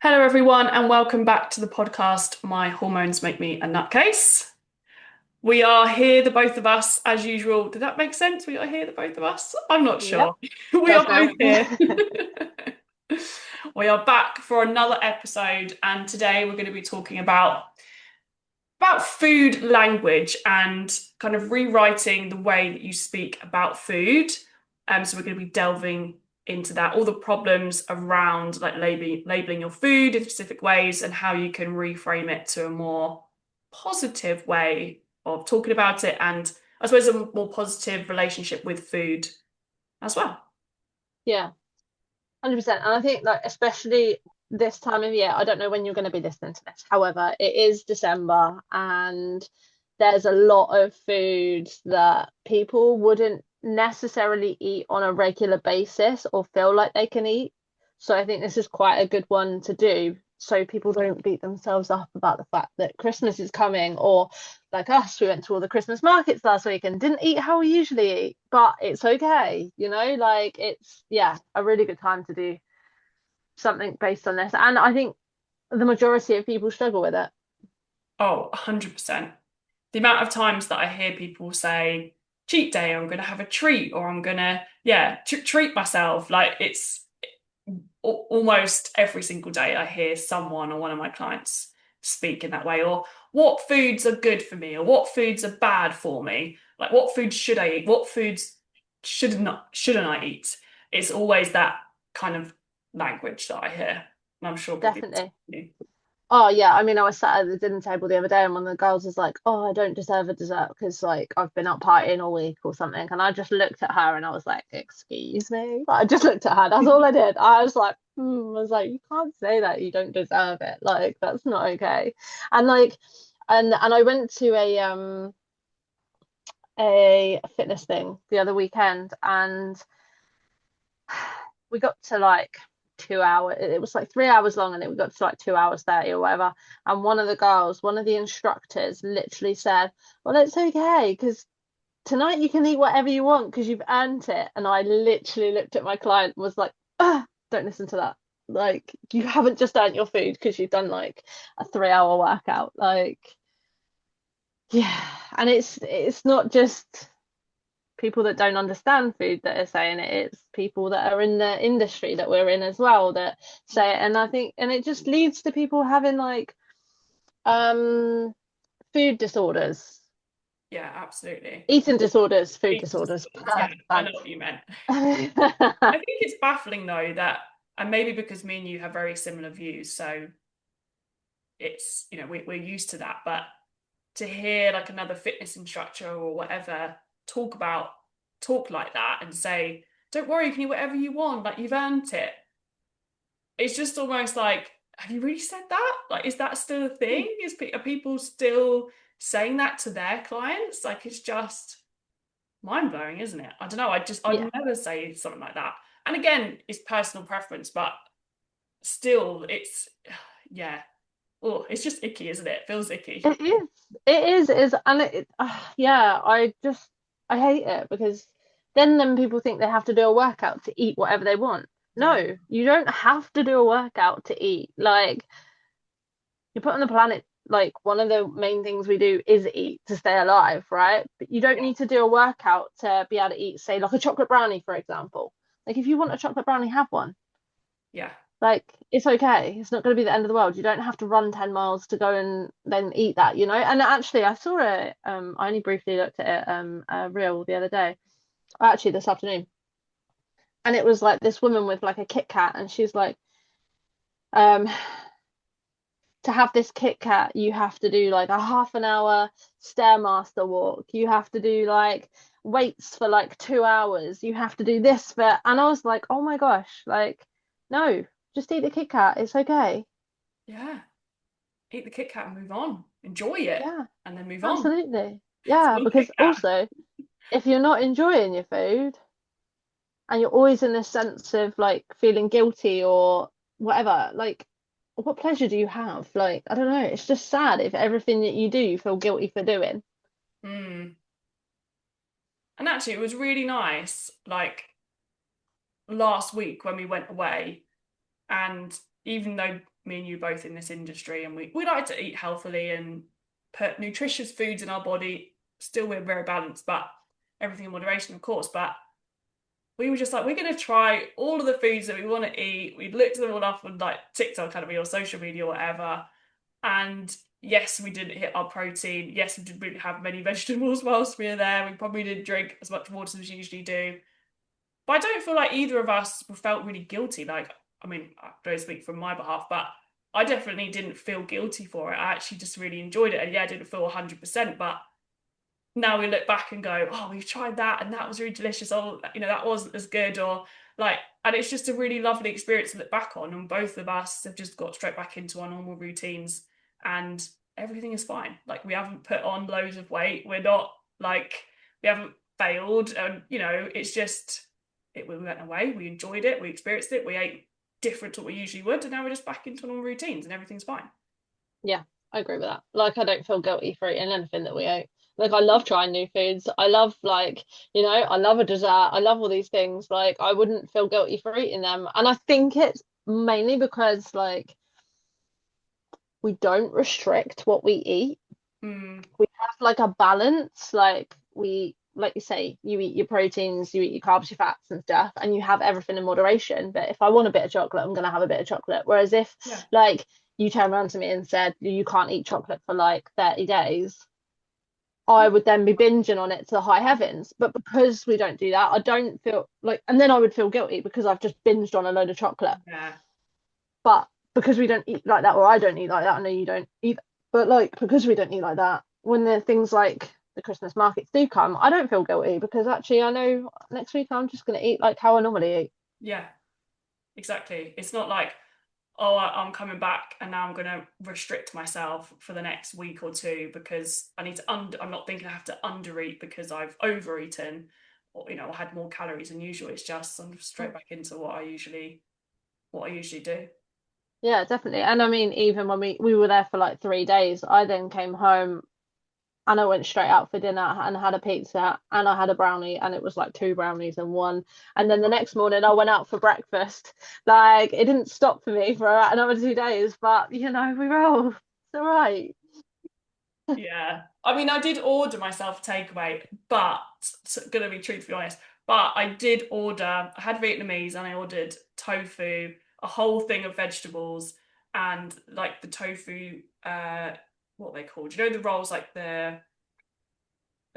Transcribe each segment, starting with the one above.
Hello, everyone, and welcome back to the podcast. My hormones make me a nutcase. We are here, the both of us, as usual. Did that make sense? We are here, the both of us? I'm not Yep, sure. We are does both now. here. We are back for another episode, and today we're going to be talking about food language and kind of rewriting the way that you speak about food. So we're going to be delving into that, all the problems around like labeling your food in specific ways and how you can reframe it to a more positive way of talking about it, and I suppose a more positive relationship with food as well. Yeah, 100%. And I think like especially this time of year, I don't know when you're going to be listening to this. However, it is December and there's a lot of food that people wouldn't necessarily eat on a regular basis or feel like they can eat. So I think this is quite a good one to do so people don't beat themselves up about the fact that Christmas is coming, or like us, we went to all the Christmas markets last week and didn't eat how we usually eat, but it's okay, like it's, yeah, a really good time to do something based on this. And I think the majority of people struggle with it. Oh, 100%. The amount of times that I hear people say, cheat day, I'm going to have a treat, or I'm going to, yeah, treat myself. Like it's almost every single day I hear someone or one of my clients speak in that way, or what foods are good for me, or what foods are bad for me. Like what foods should I eat? What foods shouldn't I eat? It's always that kind of language that I hear. And I'm sure probably Definitely. you. Oh yeah, I mean, I was sat at the dinner table the other day, and one of the girls was like, "Oh, I don't deserve a dessert because like I've been up partying all week or something." And I just looked at her and I was like, "Excuse me?" Like, I just looked at her. That's all I did. I was like, I was like, "You can't say that. You don't deserve it. Like that's not okay." And like, and I went to a fitness thing the other weekend, and we got to like 2 hours. It was like 3 hours long, and we got to like 2 hours 30 or whatever. And one of the girls, one of the instructors, literally said, "Well, it's okay because tonight you can eat whatever you want because you've earned it." And I literally looked at my client and was like, don't listen to that. Like, you haven't just earned your food because you've done like a 3 hour workout. Like, yeah. And it's not just people that don't understand food that are saying it. It's people that are in the industry that we're in as well that say it. And I think, and it just leads to people having like um food disorders, Yeah, absolutely. eating disorders, food Eating disorders. disorders. Yeah, I know what you meant. I think it's baffling though that, and maybe because me and you have very similar views, so it's, we're used to that, but to hear like another fitness instructor or whatever talk about talk like that and say, don't worry, you can eat whatever you want, like you've earned it. It's just almost like, have you really said that? Like, is that still a thing? Are people still saying that to their clients? Like, it's just mind blowing, isn't it? I don't know. Yeah, I'd never say something like that. And again, it's personal preference, but still, it's yeah. Oh, it's just icky, isn't it? It feels icky. it is. It is. And yeah, I hate it because then people think they have to do a workout to eat whatever they want. Yeah. No, you don't have to do a workout to eat. Like, you put on the planet, like one of the main things we do is eat to stay alive, right? But you don't need to do a workout to be able to eat, say, like a chocolate brownie, for example. Like, if you want a chocolate brownie, have one. Yeah. Like, it's okay. It's not going to be the end of the world. You don't have to run 10 miles to go and then eat that. And actually, I saw it. I only briefly looked at it, a reel the other day, actually this afternoon, and it was like this woman with like a Kit Kat, and she's like, um, to have this Kit Kat, you have to do like a half an hour Stairmaster walk. You have to do like weights for like 2 hours. You have to do this for, and I was like, oh my gosh, like, no, just eat the Kit Kat. It's okay. Yeah. Eat the Kit Kat and move on. Enjoy it Yeah, and then move on. absolutely. It's Yeah, still Kit because Kat. also, if you're not enjoying your food and you're always in this sense of like feeling guilty or whatever, like, what pleasure do you have? Like, I don't know. It's just sad if everything that you do you feel guilty for doing. Mm. And actually, it was really nice, like last week when we went away. And even though me and you both in this industry, and we like to eat healthily and put nutritious foods in our body. Still, we're very balanced, but everything in moderation, of course. But we were just like, we're going to try all of the foods that we want to eat. We looked them all up on like TikTok, kind of, or social media, or whatever. And yes, we didn't hit our protein. Yes, we didn't really have many vegetables whilst we were there. We probably didn't drink as much water as we usually do. But I don't feel like either of us felt really guilty. Like, I mean, I don't speak from my behalf, but I definitely didn't feel guilty for it. I actually just really enjoyed it. And yeah, I didn't feel 100%, but now we look back and go, oh, we've tried that and that was really delicious. Oh, that wasn't as good. Or like, and it's just a really lovely experience to look back on. And both of us have just got straight back into our normal routines and everything is fine. Like, we haven't put on loads of weight. We're not like, we haven't failed. And, it's just, we went away, we enjoyed it, we experienced it, we ate different to what we usually would. And now we're just back into normal routines and everything's fine. Yeah, I agree with that. Like, I don't feel guilty for eating anything that we ate. Like, I love trying new foods. I love, like, I love a dessert. I love all these things. Like, I wouldn't feel guilty for eating them. And I think it's mainly because, like, we don't restrict what we eat. Mm. We have, like, a balance. Like you say, you eat your proteins, you eat your carbs, your fats and stuff, and you have everything in moderation. But if I want a bit of chocolate, I'm going to have a bit of chocolate. Whereas if, Yeah. like, you turn around to me and said you can't eat chocolate for like 30 days, I would then be binging on it to the high heavens. But because we don't do that, I don't feel like, and then I would feel guilty because I've just binged on a load of chocolate. Yeah. But because we don't eat like that, or I don't eat like that, I know you don't either. But like, because we don't eat like that, when the things like the Christmas markets do come, I don't feel guilty because actually I know next week I'm just going to eat like how I normally eat. Yeah, exactly. It's not like, oh, I'm coming back and now I'm going to restrict myself for the next week or two because I need to I'm not thinking I have to undereat because I've overeaten or had more calories than usual. It's just I'm straight back into what I usually do. Yeah, definitely. And I mean, even when we were there for like 3 days, I then came home and I went straight out for dinner and had a pizza and I had a brownie and it was like two brownies and one. And then the next morning I went out for breakfast. Like, it didn't stop for me for another 2 days, but we roll. It's all right. Yeah. I mean, I did order myself a takeaway, but gonna be truthfully honest, but I did order, I had Vietnamese and I ordered tofu, a whole thing of vegetables, and like the tofu, what are they called? You know the rolls like they've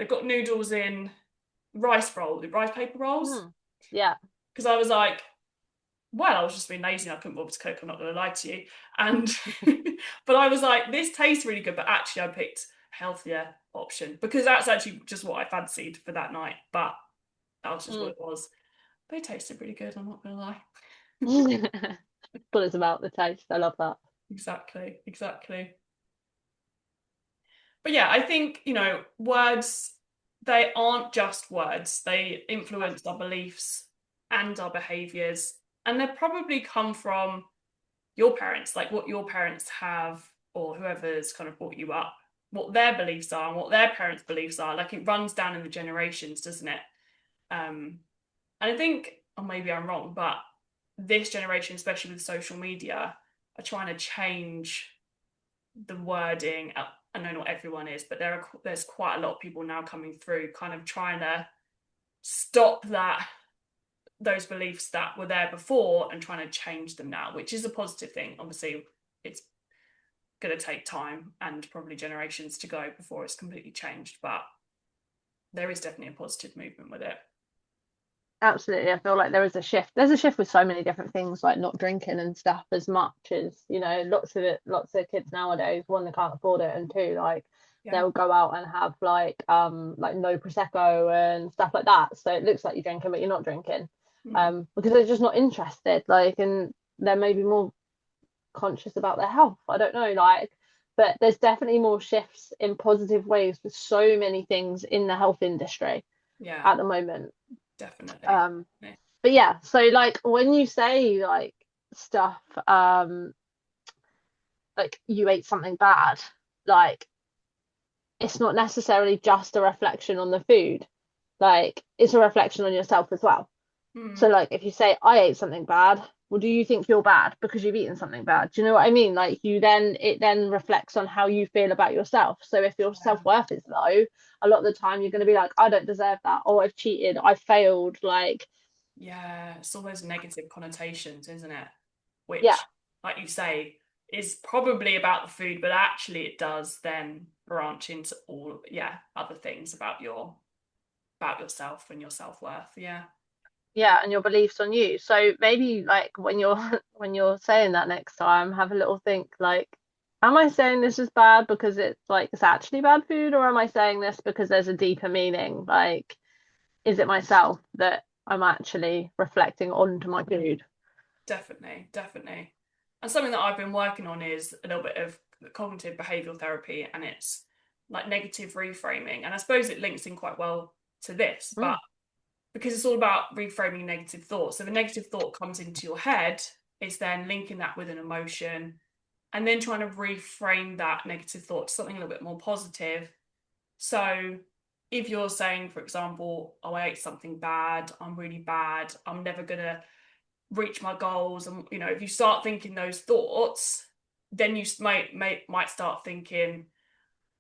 got noodles in rice roll, the rice paper rolls? Yeah. Because I was like, well, I was just being lazy and I couldn't bother to cook, I'm not gonna lie to you. And but I was like, this tastes really good, but actually I picked a healthier option because that's actually just what I fancied for that night. But that was just what it was. But it tasted really good, I'm not gonna lie. But it's about the taste. I love that. Exactly, exactly. But yeah, I think, words, they aren't just words. They influence our beliefs and our behaviors. And they probably come from your parents, like what your parents have, or whoever's kind of brought you up, what their beliefs are and what their parents' beliefs are. Like, it runs down in the generations, doesn't it? And I think, or maybe I'm wrong, but this generation, especially with social media, are trying to change the wording. I know not everyone is, but there's quite a lot of people now coming through, kind of trying to stop those beliefs that were there before and trying to change them now, which is a positive thing. Obviously, it's going to take time and probably generations to go before it's completely changed, but there is definitely a positive movement with it. Absolutely. I feel like there is a shift. There's a shift with so many different things, like not drinking and stuff as much as, lots of kids nowadays, one, they can't afford it, and two, like Yeah. they'll go out and have like no prosecco and stuff like that. So it looks like you're drinking, but you're not drinking. Because they're just not interested, like, and they're maybe more conscious about their health. I don't know, like, but there's definitely more shifts in positive ways with so many things in the health industry Yeah, at the moment. definitely. Yeah. But yeah, so like when you say like stuff, like you ate something bad, like it's not necessarily just a reflection on the food, like it's a reflection on yourself as well. So like if you say I ate something bad, well, do you think you're bad because you've eaten something bad? Do you know what I mean? Like it then reflects on how you feel about yourself. So if your Yeah. self-worth is low, a lot of the time you're going to be like, I don't deserve that, or I've cheated, I failed. Like, Yeah, it's all those negative connotations, isn't it? yeah, Which, like you say, is probably about the food, but actually it does then branch into all, yeah, other things about yourself and your self-worth. Yeah, yeah, and your beliefs on you. So maybe like when you're when you're saying that next time, have a little think like, am I saying this is bad because it's like it's actually bad food, or am I saying this because there's a deeper meaning? Like, is it myself that I'm actually reflecting onto my food? definitely, definitely. And something that I've been working on is a little bit of cognitive behavioral therapy, and it's like negative reframing. And I suppose it links in quite well to this, but Mm, because it's all about reframing negative thoughts. So if a negative thought comes into your head, it's then linking that with an emotion and then trying to reframe that negative thought to something a little bit more positive. So if you're saying, for example, oh, I ate something bad, I'm really bad, I'm never gonna reach my goals, and if you start thinking those thoughts, then you might start thinking,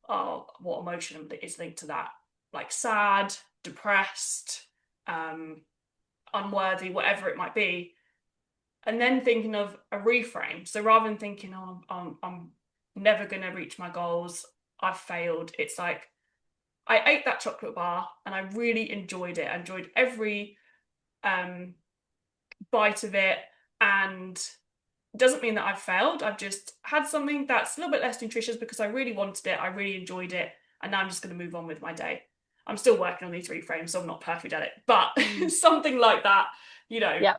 oh, what emotion is linked to that? Like sad, depressed, um, unworthy, whatever it might be, and then thinking of a reframe. So rather than thinking, oh, I'm never going to reach my goals, I've failed, it's like, I ate that chocolate bar and I really enjoyed it. I enjoyed every um, bite of it. And it doesn't mean that I've failed. I've just had something that's a little bit less nutritious because I really wanted it. I really enjoyed it. And now I'm just going to move on with my day. I'm still working on these reframes, so I'm not perfect at it, but mm. something like that, you know. Yeah.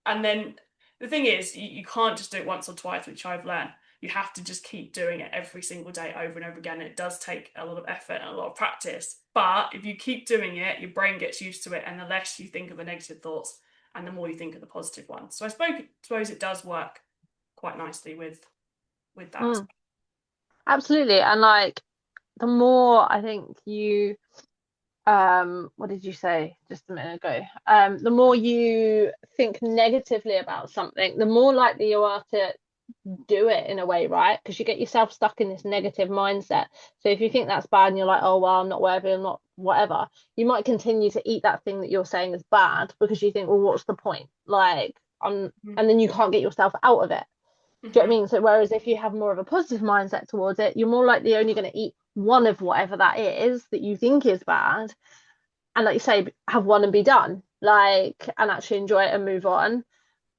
And then the thing is, you can't just do it once or twice, which I've learned. You have to just keep doing it every single day over and over again. It does take a lot of effort and a lot of practice. But if you keep doing it, your brain gets used to it. And the less you think of the negative thoughts and the more you think of the positive ones. So I suppose it does work quite nicely with that. Mm, absolutely. And like the more I think you what did you say just a minute ago? The more you think negatively about something, the more likely you are to do it in a way, right? Because you get yourself stuck in this negative mindset. So if you think that's bad and you're like, oh well, I'm not worthy, I'm not whatever, you might continue to eat that thing that you're saying is bad because you think, well, what's the point? Like, Mm-hmm. and then you can't get yourself out of it. Do you know what Mm-hmm. I mean? So whereas if you have more of a positive mindset towards it, you're more likely only going to eat one of whatever that is that you think is bad, and like you say, have one and be done, like, and actually enjoy it and move on.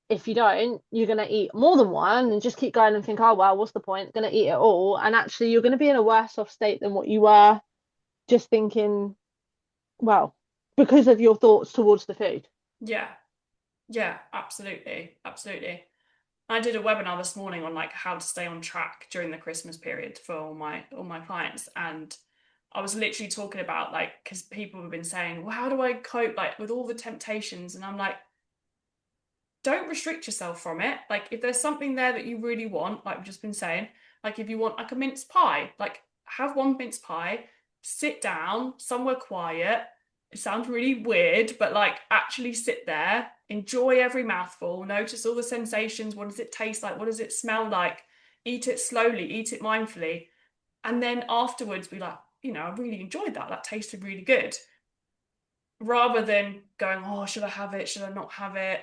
If you don't, you're going to eat more than one and just keep going and think, oh well, what's the point, going to eat it all, and actually you're going to be in a worse off state than what you were just thinking, well, because of your thoughts towards the food. Yeah. Yeah, absolutely. Absolutely. I did a webinar this morning on like how to stay on track during the Christmas period for all my clients, and I was literally talking about like because people have been saying, well, how do I cope like with all the temptations? And I'm like, don't restrict yourself from it. Like if there's something there that you really want, like we've just been saying, like if you want like a mince pie, like have one mince pie, sit down somewhere quiet. It sounds really weird, but like actually sit there, enjoy every mouthful, notice all the sensations. What does it taste like? What does it smell like? Eat it slowly, eat it mindfully. And then afterwards be like, I really enjoyed that. That tasted really good. Rather than going, oh, should I have it? Should I not have it?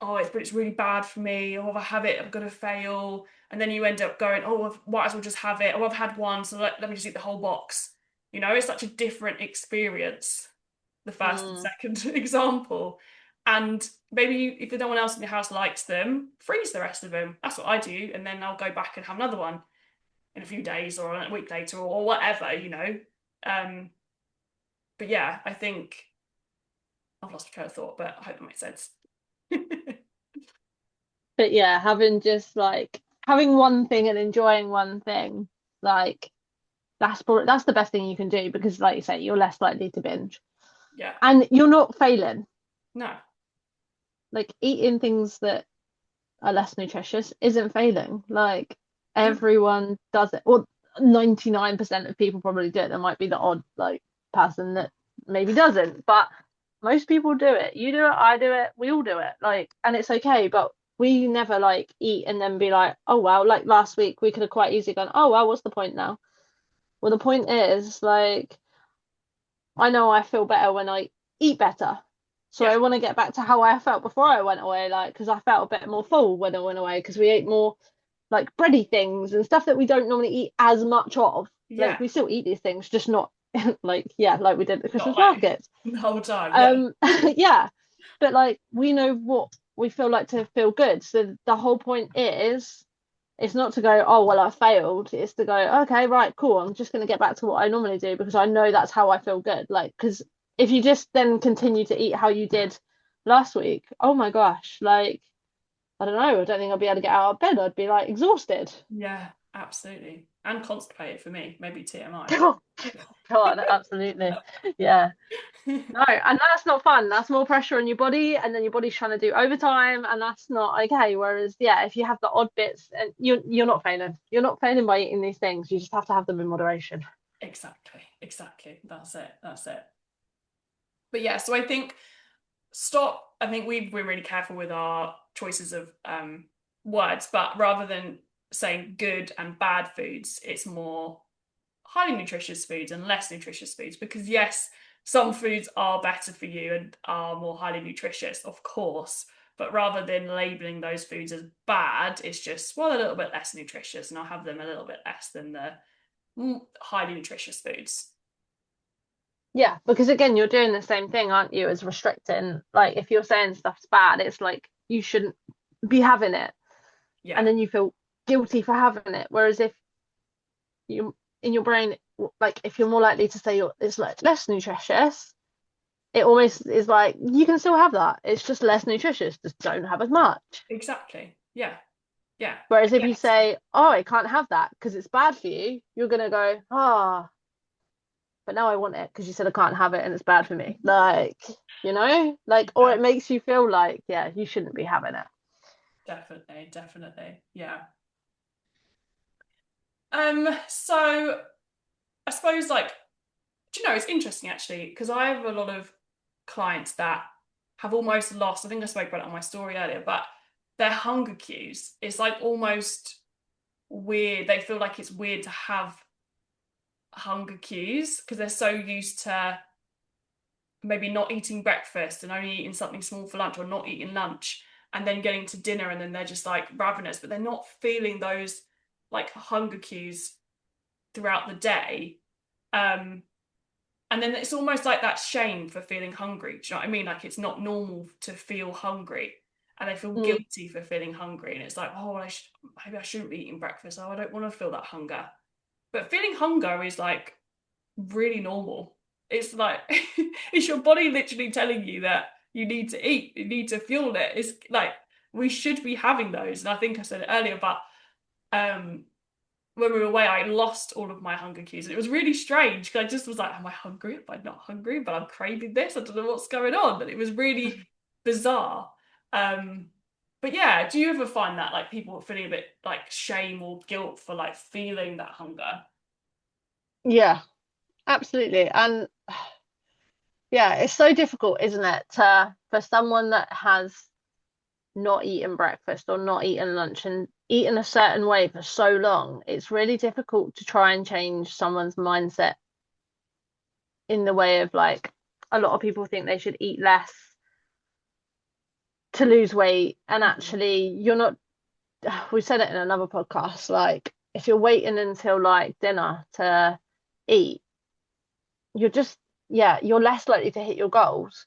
Oh, but it's really bad for me. Oh, if I have it, I'm gonna fail. And then you end up going, oh, I might as well just have it. Oh, I've had one, so let me just eat the whole box. It's such a different experience, the first and Mm, second example. And maybe if no one else in your house likes them, freeze the rest of them. That's what I do. And then I'll go back and have another one in a few days or a week later or whatever. Um, but yeah, I think I've lost my train of thought, but I hope that makes sense. but yeah, having just like having one thing and enjoying one thing, like that's the best thing you can do because like you say, you're less likely to binge Yeah. and you're not failing. No. Like eating things that are less nutritious isn't failing. Like No. everyone does it. Well, 99% of people probably do it. There might be the odd like person that maybe doesn't, but most people do it. You do it, I do it, we all do it. Like, and it's okay, but we never like eat and then be like, oh well, like last week we could have quite easily gone, oh well, what's the point now? Well, the point is like I know I feel better when I eat better. So Yeah. I want to get back to how I felt before I went away, like because I felt a bit more full when I went away because we ate more like bready things and stuff that we don't normally eat as much of. Like Yeah. we still eat these things, just not like yeah, like we did at the Not Christmas like markets. the whole time. Yeah. Yeah, but like we know what we feel like to feel good. So the whole point is it's not to go, oh well, I failed. It's to go, okay, right, cool. I'm just gonna get back to what I normally do because I know that's how I feel good. Like, because if you just then continue to eat how you did last week, oh my gosh, like I don't know, I don't think I'd be able to get out of bed. I'd be like exhausted. Yeah, absolutely. And constipated for me, maybe TMI. Oh God, absolutely. Yeah. No, and that's not fun. That's more pressure on your body, and then your body's trying to do overtime, and that's not okay. Whereas, yeah, if you have the odd bits, and you're not failing. You're not failing by eating these things. You just have to have them in moderation. Exactly, exactly. That's it. That's it. But yeah, so I think stop. I think we're really careful with our choices of words, but rather than saying good and bad foods, it's more highly nutritious foods and less nutritious foods. Because yes, some foods are better for you and are more highly nutritious, of course. But rather than labeling those foods as bad, it's just, well, a little bit less nutritious, and I'll have them a little bit less than the highly nutritious foods. Yeah, because again, you're doing the same thing, aren't you, as restricting. Like if you're saying stuff's bad, it's like you shouldn't be having it, Yeah, and then you feel guilty for having it. Whereas if you in your brain, like if you're more likely to say it's like less nutritious, it almost is like you can still have that. It's just less nutritious. Just don't have as much. exactly. Yeah, yeah. Whereas if you Yes. say, "Oh, I can't have that because it's bad for you," you're gonna go, "Ah, oh, but now I want it because you said I can't have it and it's bad for me." Like, like, or Yeah, it makes you feel like, yeah, you shouldn't be having it. definitely, definitely. Yeah. So I suppose like, do you know, it's interesting actually, because I have a lot of clients that have almost lost, I think I spoke about it on my story earlier, but their hunger cues. It's like almost weird. They feel like it's weird to have hunger cues because they're so used to maybe not eating breakfast and only eating something small for lunch or not eating lunch and then getting to dinner and then they're just like ravenous, but they're not feeling those like hunger cues throughout the day. Um, and then it's almost like that shame for feeling hungry. Do you know what I mean? Like it's not normal to feel hungry, and they feel Mm, guilty for feeling hungry. And it's like, oh, well, maybe I shouldn't be eating breakfast. Oh, I don't want to feel that hunger. But feeling hunger is like really normal. It's like it's your body literally telling you that you need to eat, you need to fuel it. It's like we should be having those. And I think I said it earlier, but um when we were away, I lost all of my hunger cues. And it was really strange because I just was like, am I hungry? Am I not hungry? But I'm craving this. I don't know what's going on. And it was really bizarre. Um, but yeah, do you ever find that like people feeling a bit like shame or guilt for like feeling that hunger? yeah, absolutely. And yeah, it's so difficult, isn't it, to for someone that has not eaten breakfast or not eaten lunch and eaten a certain way for so long, it's really difficult to try and change someone's mindset in the way of like a lot of people think they should eat less to lose weight. And Mhm. actually, you're not, we said it in another podcast, like if you're waiting until like dinner to eat, you're just, yeah, you're less likely to hit your goals.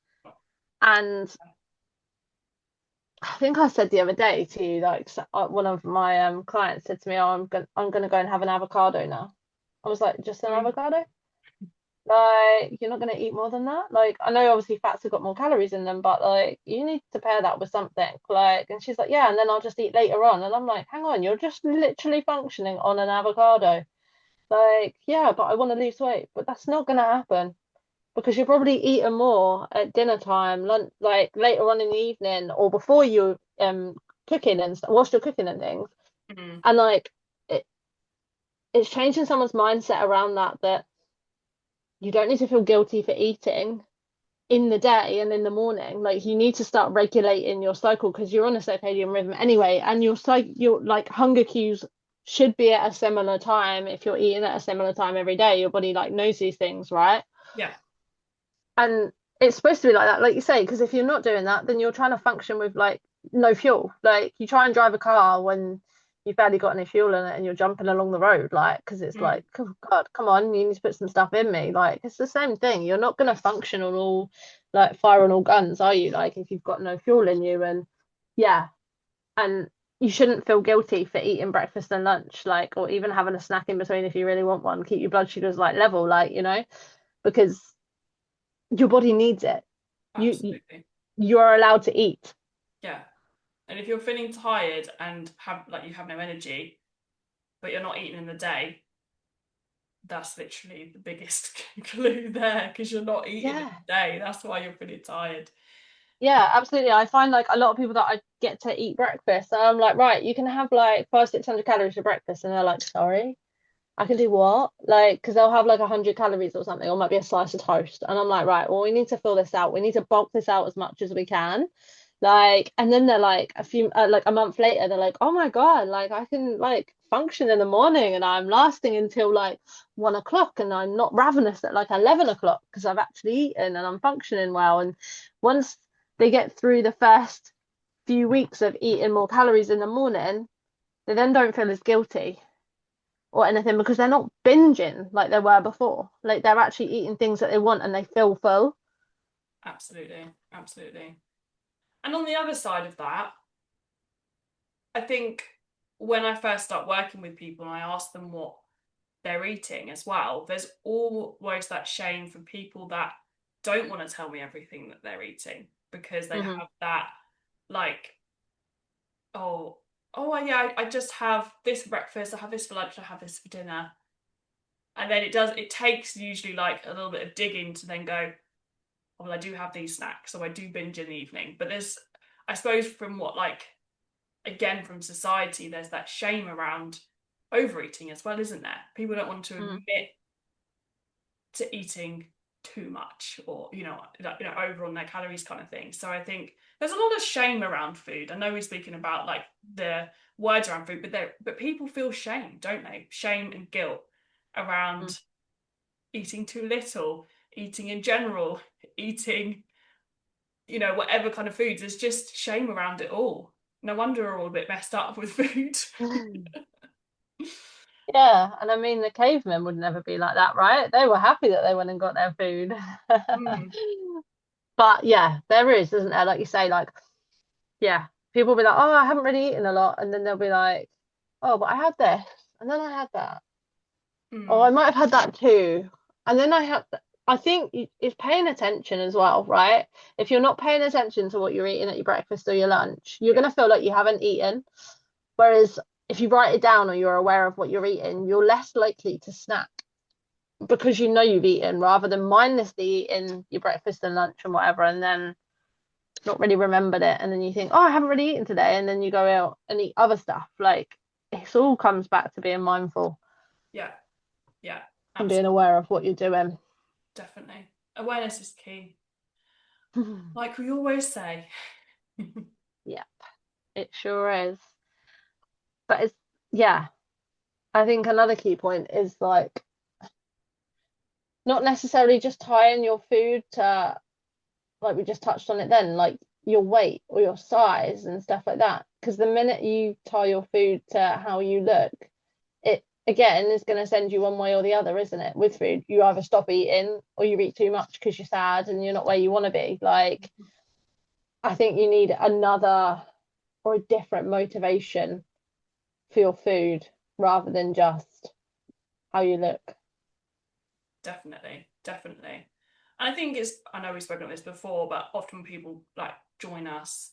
And I think I said the other day to you, like one of my clients said to me, "Oh, I'm gonna go and have an avocado now." I was like, "Just an Mm. avocado? Like, you're not gonna eat more than that? Like, I know obviously fats have got more calories in them, but like, you need to pair that with something." Like, and she's like, "Yeah, and then I'll just eat later on." And I'm like, "Hang on, you're just literally functioning on an avocado." Like, yeah, but I want to lose weight, but that's not gonna happen because you're probably eating more at dinner time, lunch, like later on in the evening or before you cooking and whilst you're cooking and things. Mm. And like it, it's changing someone's mindset around that you don't need to feel guilty for eating, in the day and in the morning. Like you need to start regulating your cycle because you're on a circadian rhythm anyway, and your like hunger cues should be at a similar time. If you're eating at a similar time every day, your body like knows these things, right? Yeah, And it's supposed to be like that, like you say, because if you're not doing that, then you're trying to function with like no fuel. Like you try and drive a car when you've barely got any fuel in it and you're jumping along the road, like, because it's mm, like, oh God, come on, you need to put some stuff in me. Like, it's the same thing. You're not going to function on all, like, fire on all guns, are you? Like, if you've got no fuel in you, and yeah, and you shouldn't feel guilty for eating breakfast and lunch, like, or even having a snack in between if you really want one. Keep your blood sugars like level, like, because your body needs it. You absolutely. you are allowed to eat. Yeah. And if you're feeling tired and have like you have no energy, but you're not eating in the day, that's literally the biggest clue there because you're not eating in Yeah. the day. That's why you're feeling tired. Yeah, absolutely. I find like a lot of people that I get to eat breakfast, and I'm like, right, you can have like 500-600 calories for breakfast, and they're like, sorry, I can do what? Like, because they'll have like 100 calories or something, or might be a slice of toast, and I'm like, right, well, we need to fill this out. We need to bulk this out as much as we can. Like, and then they're like like a month later, they're like, oh my God, like I can like function in the morning, and I'm lasting until like 1 o'clock, and I'm not ravenous at like 11 o'clock because I've actually eaten and I'm functioning well. And once they get through the first few weeks of eating more calories in the morning, they then don't feel as guilty or anything because they're not binging like they were before. Like they're actually eating things that they want and they feel full. Absolutely. Absolutely. And on the other side of that, I think when I first start working with people and I ask them what they're eating as well, there's always that shame from people that don't want to tell me everything that they're eating because they Hmm. have that like, oh, yeah, I just have this for breakfast, I have this for lunch, I have this for dinner. And then it takes usually like a little bit of digging to then go, oh, well, I do have these snacks, so I do binge in the evening. But there's, I suppose, from what like again from society, there's that shame around overeating as well, isn't there? People don't want to Mm. admit to eating too much or over on their calories kind of thing. So I think there's a lot of shame around food. I know we're speaking about like the words around food, but people feel shame, don't they? Shame and guilt Mm. around eating too little, eating in general, eating whatever kind of foods. There's just shame around it all. No wonder we're all a bit messed up with food. Yeah, and I mean the cavemen would never be like that, right? They were happy that they went and got their food. Mm, But yeah, there is, isn't there? Like you say, like, yeah, people will be like, oh, I haven't really eaten a lot, and then they'll be like, oh, but I had this, and then I had that. Oh, I mm, might have had that too. And then I think it's paying attention as well, right? If you're not paying attention to what you're eating at your breakfast or your lunch, you're yeah, going to feel like you haven't eaten. Whereas if you write it down or you're aware of what you're eating, you're less likely to snack because you know you've eaten rather than mindlessly eating your breakfast and lunch and whatever and then not really remembered it. And then you think, oh, I haven't really eaten today. And then you go out and eat other stuff. Like it all comes back to being mindful yeah, yeah, and being absolutely, aware of what you're doing. definitely. Awareness is key, like we always say. Yeah, it sure is. But it's, yeah, I think another key point is like not necessarily just tying your food to, like we just touched on it then, like your weight or your size and stuff like that. Because the minute you tie your food to how you look, it again is going to send you one way or the other, isn't it? With food, you either stop eating or you eat too much because you're sad and you're not where you want to be. Like, I think you need another or a different motivation for your food rather than just how you look. Definitely, definitely. And I think I know we've spoken about this before, but often when people like join us,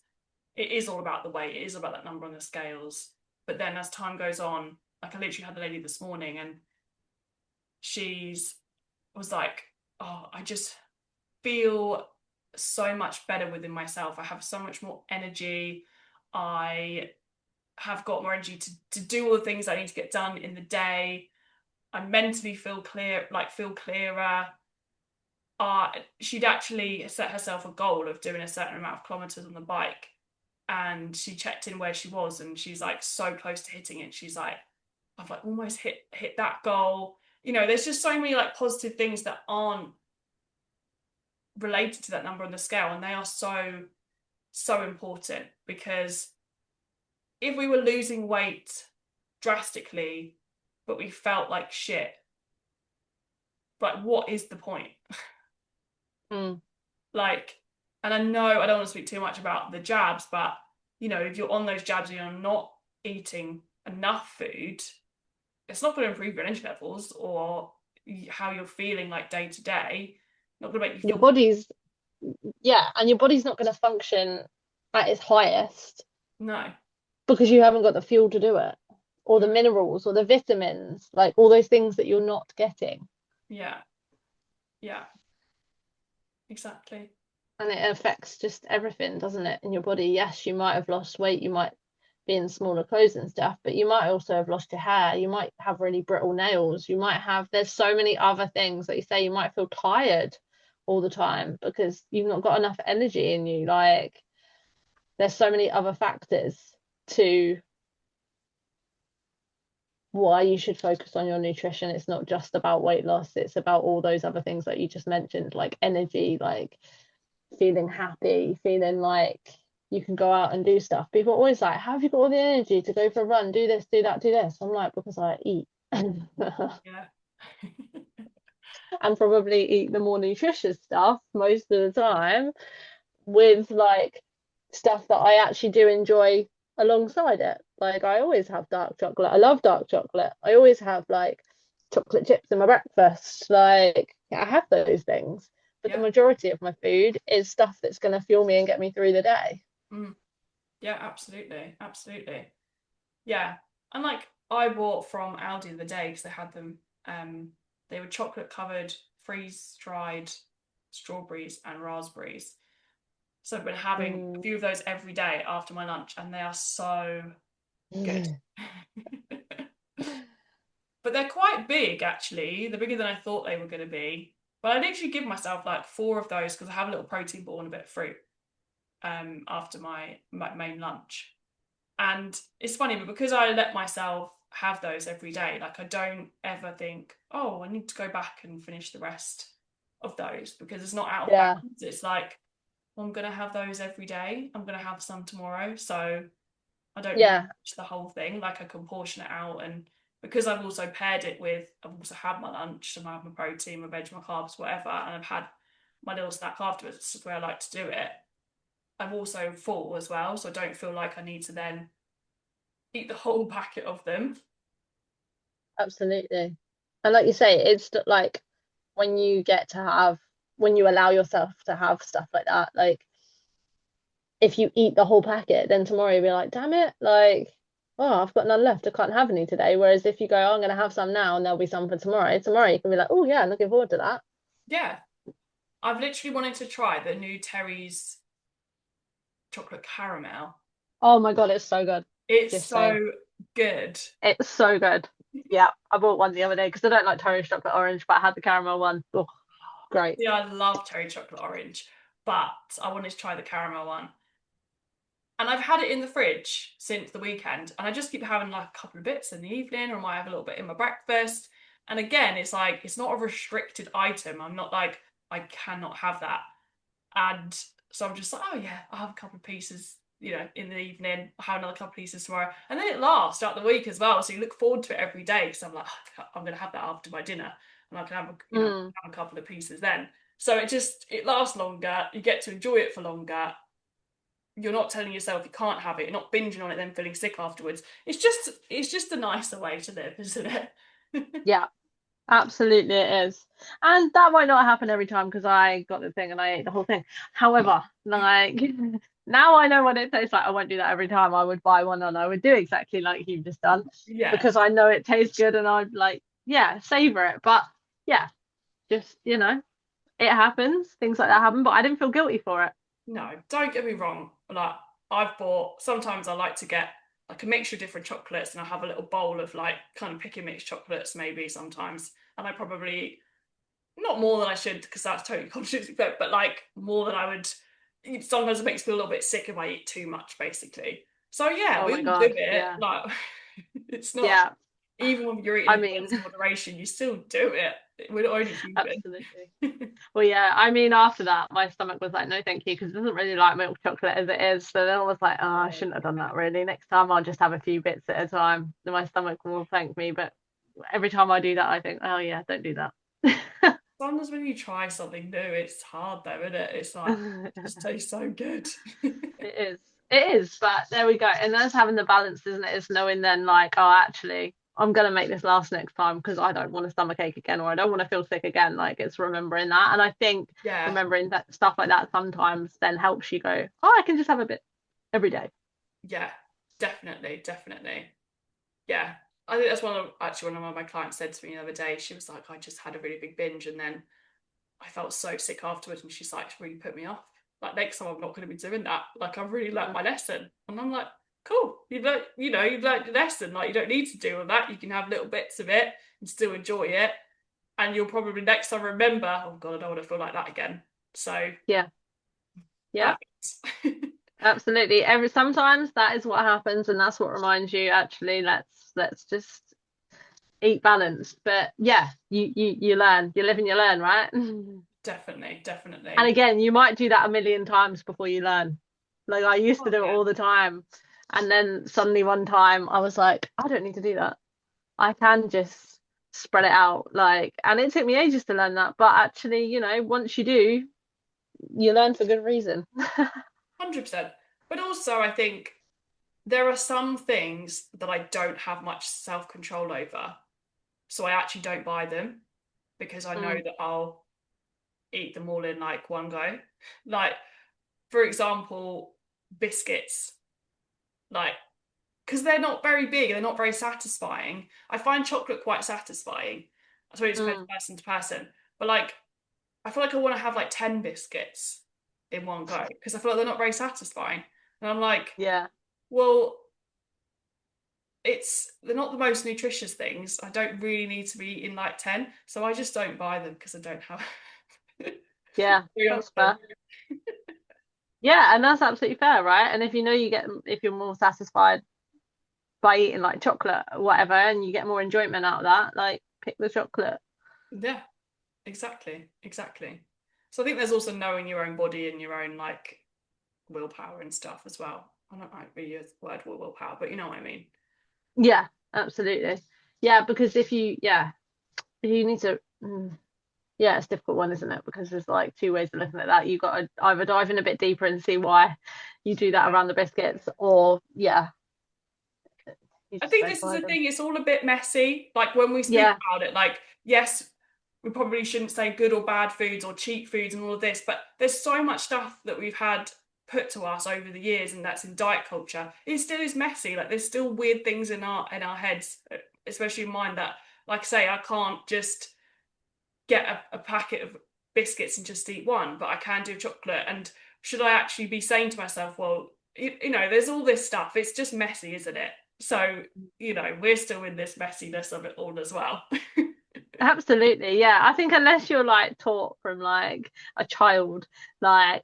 it is all about the weight, it is about that number on the scales. But then as time goes on, like I literally had the lady this morning and she's was like, oh, I just feel so much better within myself. I have so much more energy. I have got more energy to do all the things I need to get done in the day. I mentally feel clear, like feel clearer. she'd actually set herself a goal of doing a certain amount of kilometers on the bike, and she checked in where she was, and she's like so close to hitting it. She's like, I've like almost hit that goal. You know, there's just so many like positive things that aren't related to that number on the scale, and they are so important, because if we were losing weight drastically but we felt like shit, like what is the point? Mm. Like, and I know I don't want to speak too much about the jabs, but you know, if you're on those jabs and you're not eating enough food, it's not going to improve your energy levels or how you're feeling like day to day. Not going to make you Your feel. body's, yeah, and your body's not going to function at its highest No. because you haven't got the fuel to do it, or the Mm. minerals, or the vitamins, like all those things that you're not getting. Yeah. Yeah. Exactly. And it affects just everything, doesn't it, in your body? Yes, you might have lost weight, you might be in smaller clothes and stuff, but you might also have lost your hair, you might have really brittle nails, you might have, there's so many other things that you say, you might feel tired all the time because you've not got enough energy in you. Like, there's so many other factors to why you should focus on your nutrition. It's not just about weight loss, it's about all those other things that you just mentioned, like energy, like feeling happy, feeling like you can go out and do stuff. People are always like, how have you got all the energy to go for a run, do this, do that, do this? I'm like, because I eat. And Yeah. probably eat the more nutritious stuff most of the time, with like stuff that I actually do enjoy alongside it. Like, I always have dark chocolate. I love dark chocolate. I always have like chocolate chips in my breakfast. Like, I have those things. But the Yeah. majority of my food is stuff that's going to fuel me and get me through the day. Mm. Yeah, absolutely. Absolutely. Yeah. And like I bought from Aldi the other day because they had them. They were chocolate covered, freeze dried strawberries and raspberries. So I've been having a Mm. few of those every day after my lunch, and they are so good. But they're quite big, actually. They're bigger than I thought they were going to be. But I literally give myself like four of those because I have a little protein ball and a bit of fruit after my main lunch. And it's funny, but because I let myself have those every day, like I don't ever think, oh, I need to go back and finish the rest of those, because it's not out of Yeah, bounds. It's like, well, I'm gonna have those every day. I'm gonna have some tomorrow. So I don't need to yeah, finish the whole thing. Like I can portion it out. And because I've also paired it with, I've also had my lunch and I have my protein, my veg, my carbs, whatever, and I've had my little snack afterwards. This is where I like to do it. I'm also full as well, so I don't feel like I need to then eat the whole packet of them. absolutely. And like you say, it's like when you get to have, when you allow yourself to have stuff like that, like if you eat the whole packet, then tomorrow you'll be like, damn it, like, oh, I've got none left. I can't have any today. Whereas if you go, oh, I'm going to have some now and there'll be some for tomorrow, tomorrow you can be like, oh, yeah, I'm looking forward to that. Yeah, I've literally wanted to try the new Terry's chocolate caramel. Oh my God, it's so good. It's Just saying. so good. It's so good. Yeah, I bought one the other day because I don't like Terry's chocolate orange, but I had the caramel one. Oh, great. Yeah, I love Terry chocolate orange, but I wanted to try the caramel one. And I've had it in the fridge since the weekend, and I just keep having like a couple of bits in the evening, or I might have a little bit in my breakfast. And again, it's like it's not a restricted item. I'm not like I cannot have that. And so I'm just like, oh yeah, I'll have a couple of pieces, you know, in the evening. I'll have another couple of pieces tomorrow, and then it lasts throughout the week as well. So you look forward to it every day. Because I'm like, oh, I'm going to have that after my dinner, and I can have, Mm, have a couple of pieces then. So it lasts longer. You get to enjoy it for longer. You're not telling yourself you can't have it. You're not binging on it, then feeling sick afterwards. It's just a nicer way to live, isn't it? yeah, absolutely it is. And that might not happen every time because I got the thing and I ate the whole thing. However, like now I know what it tastes like. I won't do that every time. I would buy one and I would do exactly like you've just done Yeah. because I know it tastes good and I'd like, yeah, savor it. But yeah, just, it happens. Things like that happen, but I didn't feel guilty for it. No, don't get me wrong. Like I've bought. Sometimes I like to get like a mixture of different chocolates, and I have a little bowl of like kind of pick and mix chocolates maybe sometimes, and I probably eat not more than I should, because that's totally contradictory, but like more than I would. Sometimes it makes me feel a little bit sick if I eat too much, basically. So yeah, Oh we my all do God. it. Yeah. Like it's not, Yeah. even when you're eating I in mean, plenty moderation, you still do it. We're only human. absolutely. Well, yeah, I mean, after that, my stomach was like, no, thank you, because it doesn't really like milk chocolate as it is. So then I was like, oh, I Oh, shouldn't have done yeah. that really. Next time I'll just have a few bits at a time. Then my stomach will thank me. But every time I do that, I think, oh, yeah, don't do that. Sometimes when you try something new, it's hard though, isn't it? It's like, it just tastes so good. It is. It is. But there we go. And that's having the balance, isn't it? It's knowing then, like, oh, actually, I'm going to make this last next time because I don't want a stomach ache again or I don't want to feel sick again. Like, it's remembering that. And I think Yeah, remembering that stuff like that sometimes then helps you go, oh, I can just have a bit every day. yeah, definitely, definitely. Yeah. I think that's one of my clients said to me the other day. She was like, I just had a really big binge and then I felt so sick afterwards. And she's like, it's really put me off. Like next time I'm not going to be doing that. Like I've really learnt Mm. my lesson. And I'm like, cool. You've learnt your lesson. Like you don't need to do all that. You can have little bits of it and still enjoy it. And you'll probably next time remember, oh God, I don't want to feel like that again. So Yeah. Yeah. perfect. Absolutely. Sometimes that is what happens, and that's what reminds you, actually, let's just eat balanced. But yeah, you learn. You live and you learn, right? Definitely, And definitely. again, you might do that a million times before you learn. Like I used to Oh do it yeah. all the time. And then suddenly one time I was like, I don't need to do that. I can just spread it out. Like, and it took me ages to learn that. But actually, once you do, you learn for good reason. 100%. But also I think there are some things that I don't have much self-control over. So I actually don't buy them because I know Mm, that I'll eat them all in like one go. Like, for example, biscuits, like, because they're not very big, they're not very satisfying. I find chocolate quite satisfying. I suppose it depends mm, person to person. But like, I feel like I want to have like 10 biscuits in one go because I feel like they're not very satisfying. And I'm like, yeah. well, they're not the most nutritious things. I don't really need to be eating like 10. So I just don't buy them because I don't have Yeah. very That's often. fair. Yeah, and that's absolutely fair, right? And if you know if you're more satisfied by eating like chocolate or whatever, and you get more enjoyment out of that, like pick the chocolate. Yeah, exactly. Exactly. So I think there's also knowing your own body and your own like willpower and stuff as well. I don't like really use the word willpower, but you know what I mean. Yeah, absolutely. Yeah, because if you need to, yeah, it's a difficult one, isn't it? Because there's like two ways of looking at that. You've got to either dive in a bit deeper and see why you do that Yeah. around the biscuits, or yeah, you I just think don't this is buy the them. thing, it's all a bit messy. Like when we speak Yeah, about it, like, yes, we probably shouldn't say good or bad foods or cheap foods and all of this, but there's so much stuff that we've had put to us over the years, and that's in diet culture. It still is messy. Like there's still weird things in our heads, especially in mine, that, like I say, I can't just get a packet of biscuits and just eat one, but I can do chocolate. And should I actually be saying to myself, well, there's all this stuff. It's just messy, isn't it? So, we're still in this messiness of it all as well. absolutely. Yeah, I think unless you're like taught from like a child, like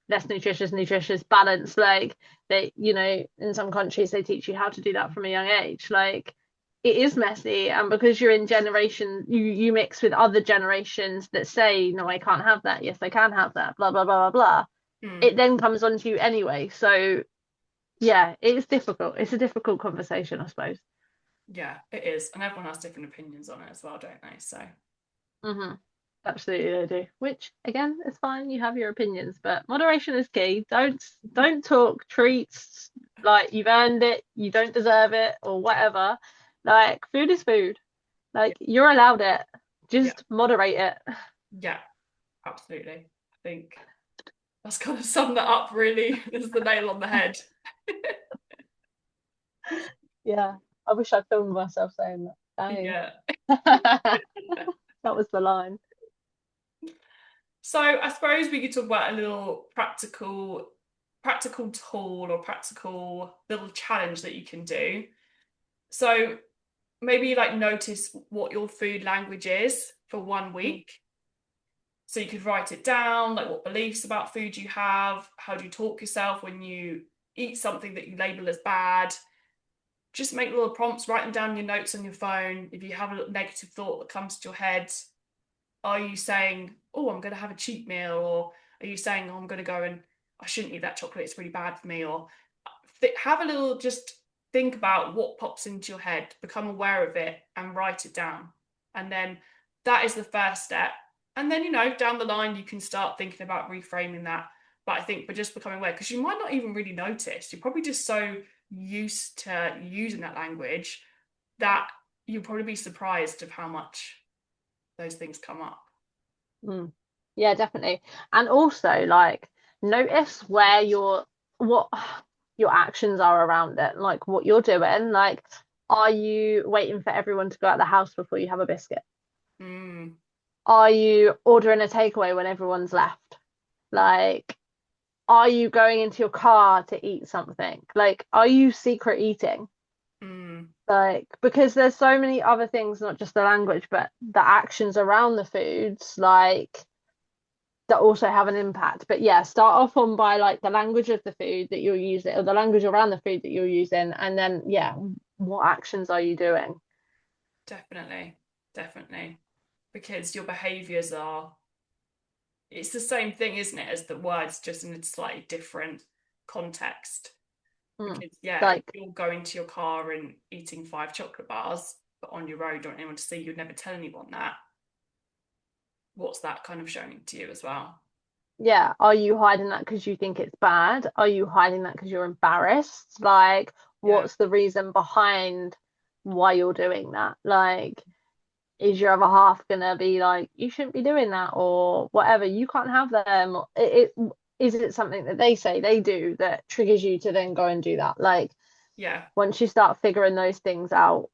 less nutritious, nutritious, balance, like they, in some countries they teach you how to do that from a young age. Like it is messy, and because you're in generation, you mix with other generations that say, no, I can't have that. Yes, I can have that. Blah blah blah blah blah. Mm, It then comes onto you anyway. So yeah, it's difficult. It's a difficult conversation, I suppose. yeah, it is. And everyone has different opinions on it as well, don't they? So, Hmm. Absolutely, they do. Which again, it's fine. You have your opinions, but moderation is key. Don't talk treats like you've earned it, you don't deserve it, or yeah, whatever. Like food is food. yeah, Like you're allowed it. yeah, Just moderate it. yeah, absolutely. I think that's kind of summed that up, really. This is the nail on the head. Yeah. I wish I filmed myself saying that. Dang. Yeah. That was the line. So I suppose we could talk about a little practical tool or practical little challenge that you can do. So maybe like notice what your food language is for one Mm. week. So you could write it down, like what beliefs about food you have, how do you talk yourself when you eat something that you label as bad. Just make little prompts, write them down in your notes on your phone. If you have a negative thought that comes to your head, are you saying, oh, I'm going to have a cheat meal? Or are you saying, oh, I'm going to go and I shouldn't eat that chocolate, it's really bad for me? Or have a little, just think about what pops into your head, become aware of it and write it down. And then that is the first step. And then, down the line, you can start thinking about reframing that. But I think we're just becoming aware, because you might not even really notice. You're probably just so used to using that language that you'll probably be surprised of how much those things come up. Mm. Yeah, definitely. And also, like, notice where what your actions are around it, like what you're doing. Like, are you waiting for everyone to go out the house before you have a biscuit? Mm, Are you ordering a takeaway when everyone's left? Like, are you going into your car to eat something? Like, are you secret eating? mm, Like, because there's so many other things, not just the language, but the actions around the foods, like that also have an impact. But yeah, start off on by like the language of the food that you're using, or the language around the food that you're using, and then yeah, what actions are you doing? definitely, definitely. Because your behaviors are, it's the same thing, isn't it, as the words, just in a slightly different context. Hmm. Because, yeah, if Like, you're going to your car and eating 5 chocolate bars, but on your road, you don't want anyone to see, you'd never tell anyone that. What's that kind of showing to you as well? yeah, are you hiding that because you think it's bad? Are you hiding that because you're embarrassed? Like, Yeah, what's the reason behind why you're doing that? Like, is your other half gonna be like, you shouldn't be doing that, or whatever, you can't have them? Is it something that they say they do that triggers you to then go and do that? Like, yeah, once you start figuring those things out,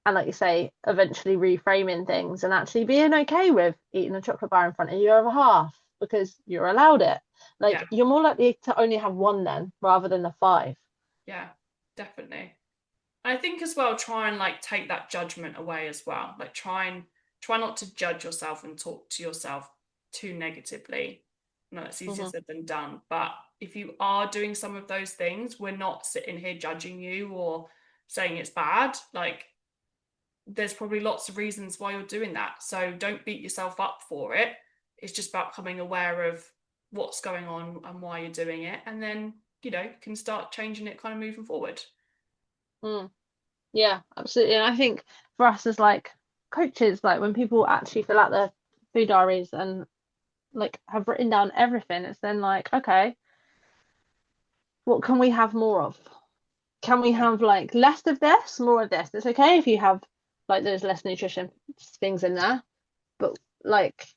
and like you say, eventually reframing things and actually being okay with eating a chocolate bar in front of your other half because you're allowed it. yeah, Like, you're more likely to only have one then rather than the five. yeah, definitely. And I think as well, try and like take that judgment away as well. Like try not to judge yourself and talk to yourself too negatively. No, it's easier Hmm. said than done. But if you are doing some of those things, we're not sitting here judging you or saying it's bad. Like there's probably lots of reasons why you're doing that. So don't beat yourself up for it. It's just about becoming aware of what's going on and why you're doing it. And then, can start changing it kind of moving forward. Mm. Yeah, absolutely. And I think for us as like coaches, like when people actually fill out their food diaries and like have written down everything, it's then like, okay, what can we have more of? Can we have like less of this, more of this? It's okay if you have like those less nutrition things in there, but like,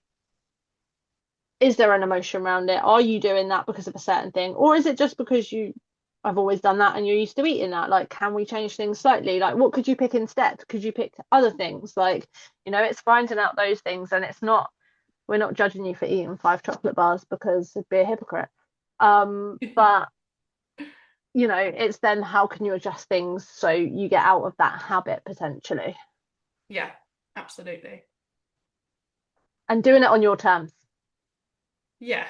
is there an emotion around it? Are you doing that because of a certain thing? Or is it just because you have always done that and you're used to eating that? Like, can we change things slightly? Like, what could you pick instead? Could you pick other things? Like, it's finding out those things, and we're not judging you for eating 5 chocolate bars because it'd be a hypocrite. But it's then how can you adjust things so you get out of that habit potentially, Yeah, absolutely. and doing it on your terms, Yeah,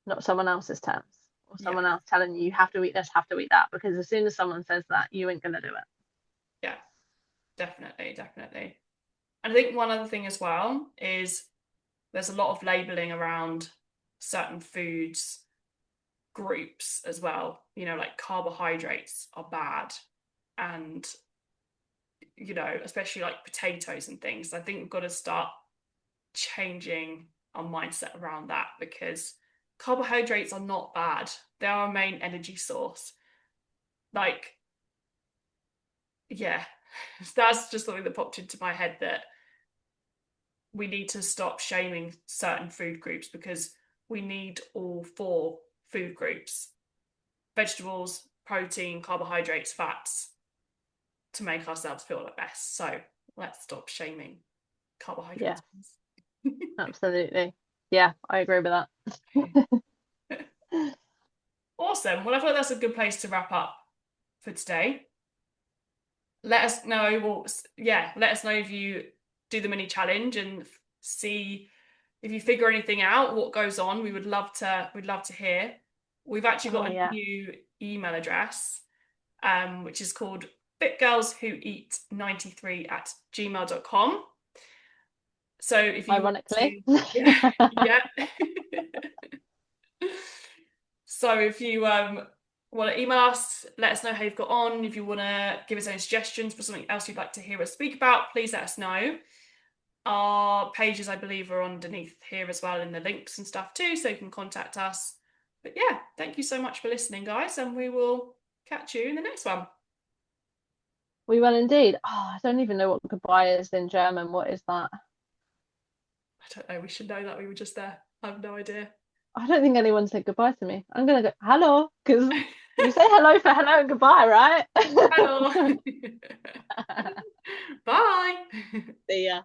not someone else's terms, or yeah, someone else telling you have to eat this, have to eat that. Because as soon as someone says that, you ain't gonna do it. yeah, definitely, definitely. And I think one other thing as well is there's a lot of labeling around certain foods groups as well. Like carbohydrates are bad, and especially like potatoes and things. I think we've got to start changing our mindset around that, because carbohydrates are not bad. They're our main energy source. Like, yeah, that's just something that popped into my head, that we need to stop shaming certain food groups, because we need all four food groups: vegetables, protein, carbohydrates, fats, to make ourselves feel the best. So let's stop shaming Yeah, carbohydrates. absolutely. Yeah, I agree with that. Awesome. Well, I thought that's a good place to wrap up for today. Let us know. Well, yeah, let us know if you do the mini challenge and see if you figure anything out, what goes on, we'd love to hear. We've actually Oh got a yeah. new email address, which is called fitgirlswhoeat93@gmail.com. So if you want Ironically. to, yeah, yeah. So if you want to email us, let us know how you've got on. If you want to give us any suggestions for something else you'd like to hear us speak about, please let us know. Our pages, I believe, are underneath here as well in the links and stuff too, so you can contact us. But yeah, thank you so much for listening, guys, and we will catch you in the next one. We will indeed. Oh, I don't even know what goodbye is in German. What is that? I don't know, we should know that we were just there. I have no idea. I don't think anyone said goodbye to me. I'm gonna go hello because you say hello for hello and goodbye, right? Hello. Bye. See ya.